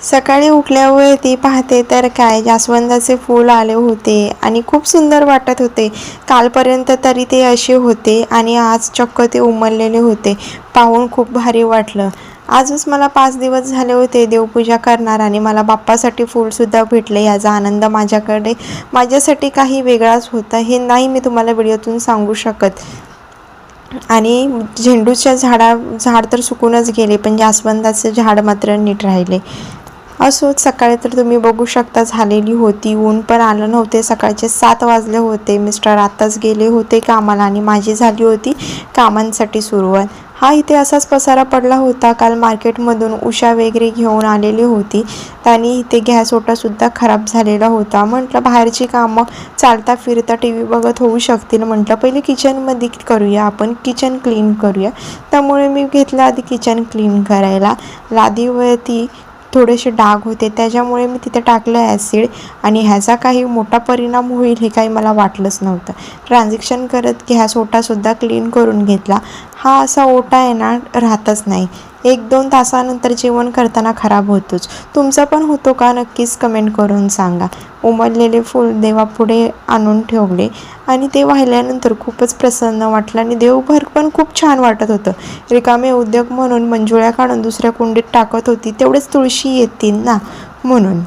सकाळी उठल्यावरती पाहते तर काय जास्वंदाचे फूल आले होते आणि खूप सुंदर वाटत होते. कालपर्यंत तरी ते असे होते आणि आज चक्क ते उमललेले होते. पाहून खूप भारी वाटलं. आजच मला 5 दिवस झाले होते देवपूजा करणार आणि मला बाप्पासाठी फूलसुद्धा भेटले. याचा आनंद माझ्यासाठी काही वेगळाच होता. हे नाही मी तुम्हाला व्हिडिओतून सांगू शकत. आणि झेंडूच्या झाड तर सुकूनच गेले, पण जास्वंदाचे झाड मात्र नीट राहिले. असोच सकाळी तर तुम्ही बघू शकता झालेली होती. ऊन पण आलं नव्हते. सकाळचे 7 वाजले होते. मिस्टर आत्ताच गेले होते कामाला आणि माझी झाली होती कामांसाठी सुरुवात. हा इथे असाच पसारा पडला होता. काल मार्केटमधून उषा वगैरे घेऊन आलेली होती. त्यांनी इथे गॅस ओटासुद्धा खराब झालेला होता. म्हटलं बाहेरची कामं चालता फिरता टी व्ही बघत होऊ शकतील. म्हटलं पहिले किचनमध्ये करूया, आपण किचन क्लीन करूया. त्यामुळे मी घेतलं आधी किचन क्लीन करायला. लादीवरती थोडेसे डाग होते, त्याच्यामुळे मी तिथे टाकलं ॲसिड आणि ह्याचा काही मोठा परिणाम होईल हे काही मला वाटलंच नव्हतं. ट्रान्झॅक्शन करत गॅस ओटासुद्धा क्लीन करून घेतला. हा असा ओटा आहे ना राहतच नाही. 1-2 तासानंतर जेवण करताना खराब होतोच. तुमचा पण होतो का? नक्कीच कमेंट करून सांगा. उमललेले फूल देवापुढे आणून ठेवले आणि ते वाहिल्यानंतर खूपच प्रसन्न वाटलं आणि देवघर पण खूप छान वाटत होतं. रिकामे उद्योग म्हणून मंजुळ्या काढून दुसऱ्या कुंडीत टाकत होती. तेवढेच तुळशी येतील ना म्हणून.